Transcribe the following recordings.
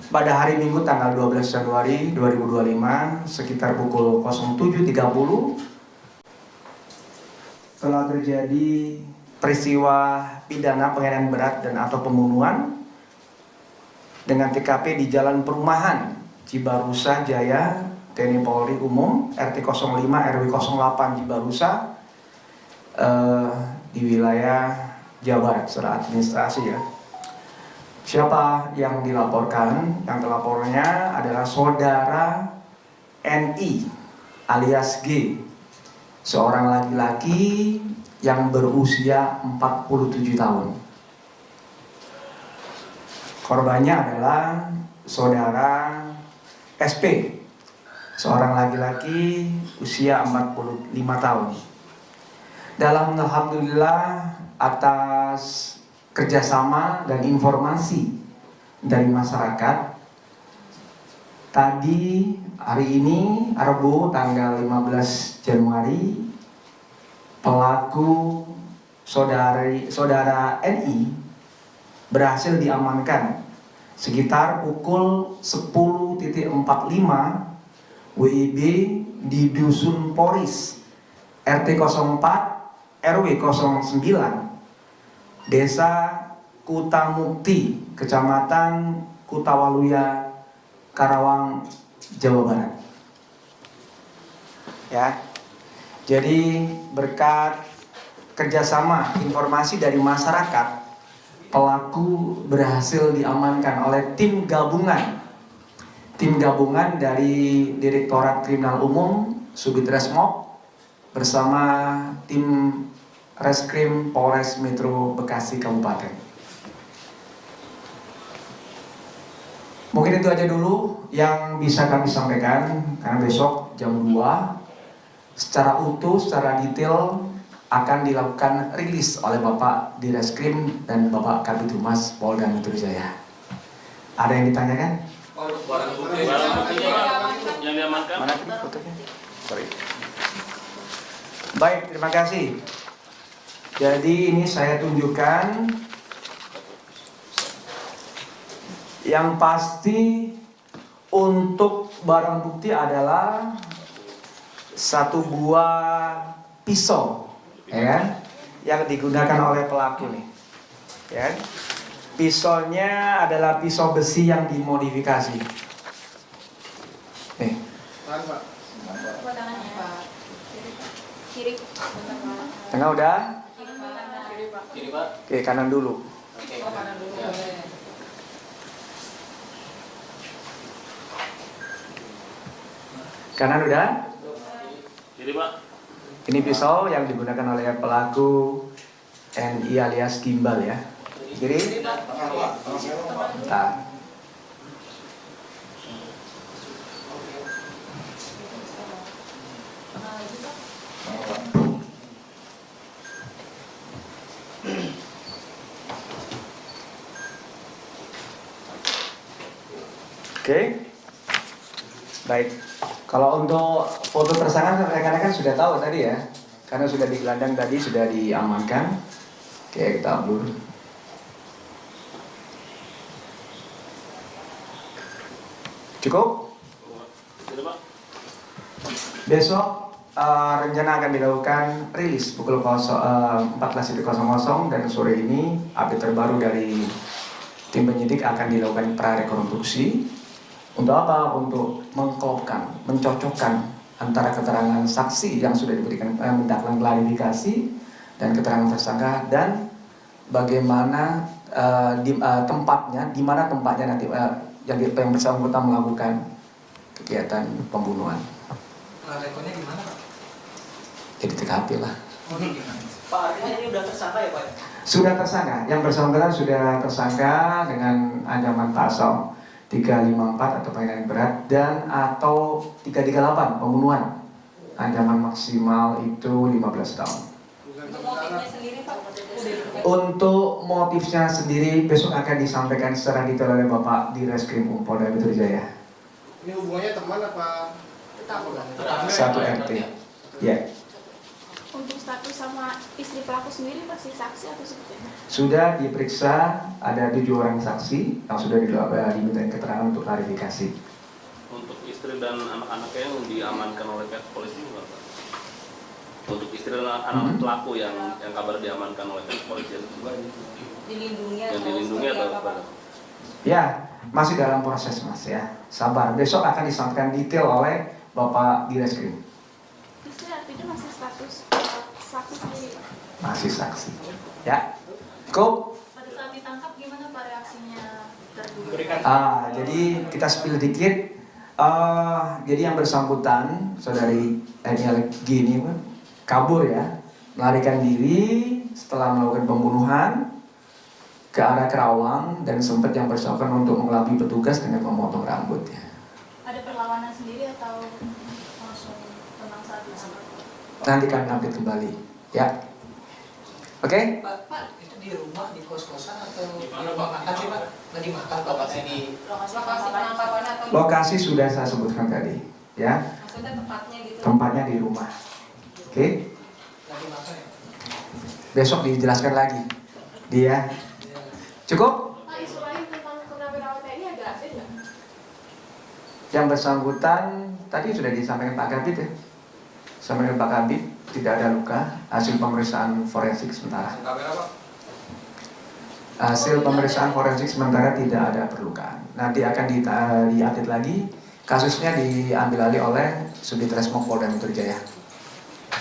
pada hari Minggu tanggal 12 Januari 2025 sekitar pukul 07.30 telah terjadi peristiwa pidana penganiayaan berat dan atau pembunuhan dengan TKP di Jalan Perumahan Cibarusa Jaya, TNI Polri Umum, RT 05 RW 08 Cibarusa di wilayah Jawa Barat secara administrasi ya. Siapa yang dilaporkan? Yang telapornya adalah saudara NI alias G, seorang laki-laki yang berusia 47 tahun. Korbannya adalah saudara SP, seorang laki-laki usia 45 tahun. Dalam alhamdulillah atas kerjasama dan informasi dari masyarakat, tadi hari ini Rabu tanggal 15 Januari pelaku saudara NI berhasil diamankan sekitar pukul 10.45 WIB di Dusun Poris RT 04 RW 09 Desa Kutamukti, Kecamatan Kutawaluya, Karawang, Jawa Barat. Ya, jadi berkat kerjasama informasi dari masyarakat, pelaku berhasil diamankan oleh tim gabungan dari Direktorat Kriminal Umum Subdit Resmob bersama tim Reskrim Polres Metro Bekasi Kabupaten. Mungkin itu aja dulu yang bisa kami sampaikan, karena besok jam 2 secara utuh, secara detail akan dilakukan rilis oleh Bapak Direskrim dan Bapak Kabid Humas Polda Metro Jaya. Ada yang ditanyakan? Barang bukti yang diamankan. Mana fotonya? Sorry. Baik, terima kasih. Jadi ini saya tunjukkan yang pasti untuk barang bukti adalah satu buah pisau, ya kan? Yang digunakan oleh pelaku nih, ya kan? Pisaunya adalah pisau besi yang dimodifikasi. Nih. Kiri. Tengah udah? Kiri, Pak. Oke, kanan dulu. Oke. Kanan dulu. Ya. Kanan udah? Kiri, Pak. Ini pisau yang digunakan oleh pelaku NI alias gimbal ya. Kiri? Nah. Oke. Baik. Kalau untuk foto tersangka rekan-rekan sudah tahu tadi ya. Karena sudah digelandang tadi, sudah diamankan. Oke, kita upload. Cukup? Kiri, Pak. Besok rencana akan dilakukan rilis pukul 14.00 dan sore ini update terbaru dari tim penyidik akan dilakukan prarekonstruksi. Untuk apa? Untuk mengklopkan, mencocokkan antara keterangan saksi yang sudah diberikan mendapatkan klarifikasi dan keterangan tersangka dan bagaimana tempatnya, di mana tempatnya nanti yang bersangkutan melakukan kegiatan pembunuhan. Rekonnya gimana, Pak? Jadi TKP lah. Pak, artinya ini udah tersangka ya, Pak? Sudah tersangka, yang bersangkutan sudah tersangka dengan ancaman pasal 354 atau penganiayaan berat dan atau 338 pembunuhan. Ancaman maksimal itu 15 tahun. Untuk motifnya sendiri, Pak? Untuk motifnya sendiri besok akan disampaikan secara detail oleh Bapak Direskrim Polda Metro Jaya. Ini hubungannya teman apa? Tetap. Satu RT. Ya. Untuk status sama istri pelaku sendiri masih saksi atau seperti apa? Sudah diperiksa, ada 7 orang saksi yang sudah diminta keterangan untuk klarifikasi. Untuk istri dan anak-anaknya yang diamankan oleh pihak polisi juga, Pak. Untuk istri dan anak-anak pelaku yang kabar diamankan oleh pihak polisi juga Dilindungi yang dilindungi atau apa? Ya, masih dalam proses Mas ya. Sabar, besok akan disampaikan detail oleh Bapak Direskrim. Istri artinya masih status saksi sendiri, Pak? Masih saksi. Ya, cukup. Pada saat ditangkap gimana Pak reaksinya terduga? Jadi kita spill dikit. Jadi yang bersangkutan, saudari NLG ini kabur ya, melarikan diri setelah melakukan pembunuhan ke arah Kerawang dan sempat yang bersangkutan untuk mengelabui petugas dengan memotong rambutnya. Ada perlawanan sendiri atau langsung tenang saat ditangkap? Nanti kami update kembali, ya. Oke? Pak, itu di rumah, di kos-kosan atau Di di mana, rumah Pak? makan sih, Pak? Lagi makan Pak Lokasi di Lokasi penangkapan atau Lokasi sudah saya sebutkan tadi, ya. maksudnya tempatnya gitu? Tempatnya di rumah. Oke? lagi makan ya? Besok dijelaskan lagi. Dia cukup? Pak, isu lain tentang purnawirawan TNI agak update nggak? Yang bersangkutan tadi sudah disampaikan Pak Kabit ya. Sampaikan Pak Kabit tidak ada luka, hasil pemeriksaan forensik sementara. Hasil pemeriksaan forensik sementara tidak ada perlukaan. Nanti akan diupdate lagi. Kasusnya diambil alih oleh Subdit Resmo Polda Metro Jaya.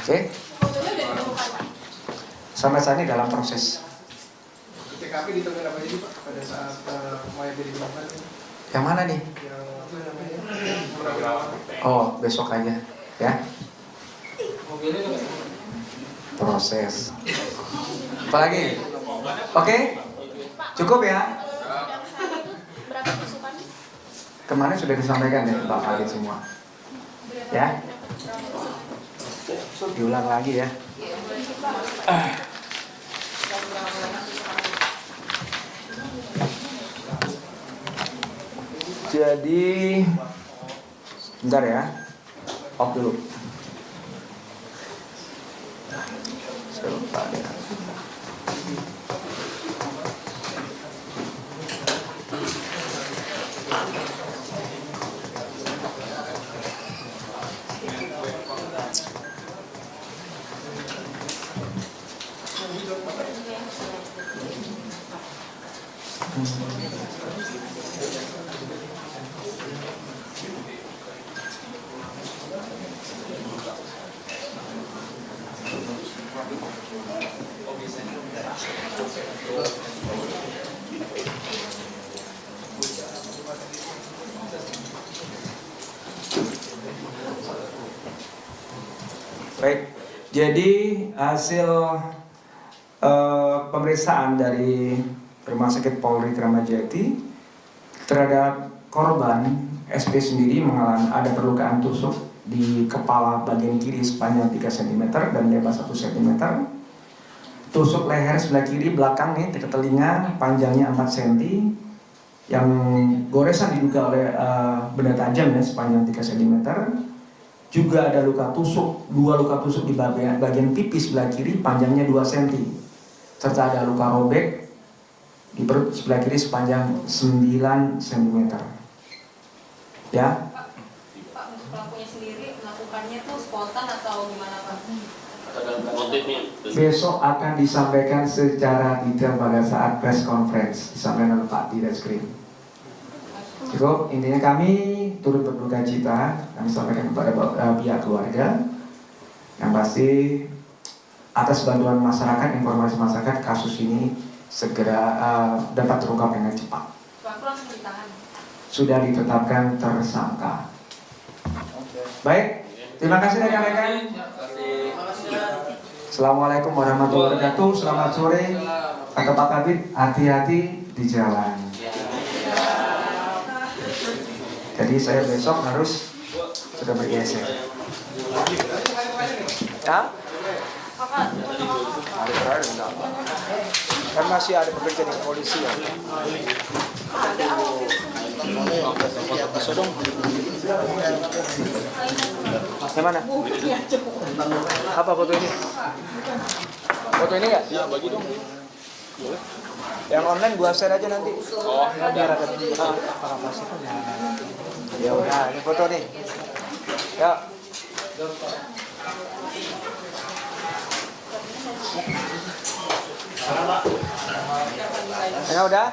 Oke? Fotonya udah ditemukan, Pak? Sampai saat ini dalam proses. TKP ditemukan apa aja Pak pada saat mayat ditemukan? Yang mana nih? Yang apa namanya? Purnawirawan. Oh, besok aja ya. Mobilnya juga Proses. Apalagi? Oke? Cukup ya? Yang saat itu berapa tusukan? Kemarin sudah disampaikan ya Pak Kabit semua. Ya? Diulang lagi ya. Jadi, bentar ya, off dulu. Saya lupa ya. Baik, jadi hasil pemeriksaan dari Rumah Sakit Polri Kramat Jati terhadap korban SP sendiri mengalami ada perlukaan tusuk di kepala bagian kiri sepanjang 3 cm dan lebar 1 cm. Tusuk leher sebelah kiri belakang nih ke telinga panjangnya 4 cm. Yang goresan diduga oleh benda tajam ya sepanjang 3 cm. Juga ada luka tusuk, 2 luka tusuk di bagian pipi sebelah kiri panjangnya 2 cm. Serta ada luka robek di perut sebelah kiri sepanjang 9 cm. Ya. Pak, untuk pelakunya sendiri melakukannya tuh spontan atau gimana Pak? Motifnya. Besok akan disampaikan secara detail pada saat press conference disampaikan oleh Pak Direskrim. Cukup, intinya kami turut berduka cita, kami sampaikan kepada pihak keluarga. Yang pasti atas bantuan masyarakat, informasi masyarakat, kasus ini segera dapat terungkap dengan cepat. Pelaku langsung ditahan. Sudah ditetapkan tersangka. Baik, terima kasih rekan-rekan. Assalamualaikum warahmatullahi wabarakatuh. Selamat sore. Kata Pak Kabit, hati-hati di jalan. Jadi saya besok harus sudah bergeser. Ya? Kan masih ada bekerja di kepolisian. Ada. Yang mana? Apa foto ini? Foto ini ya? Ya, bagi dong. Yang online gua share aja nanti. Oh, Biar ada. Ya udah, ini foto nih. Ya. Ya udah.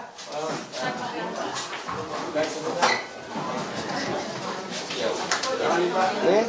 Oke.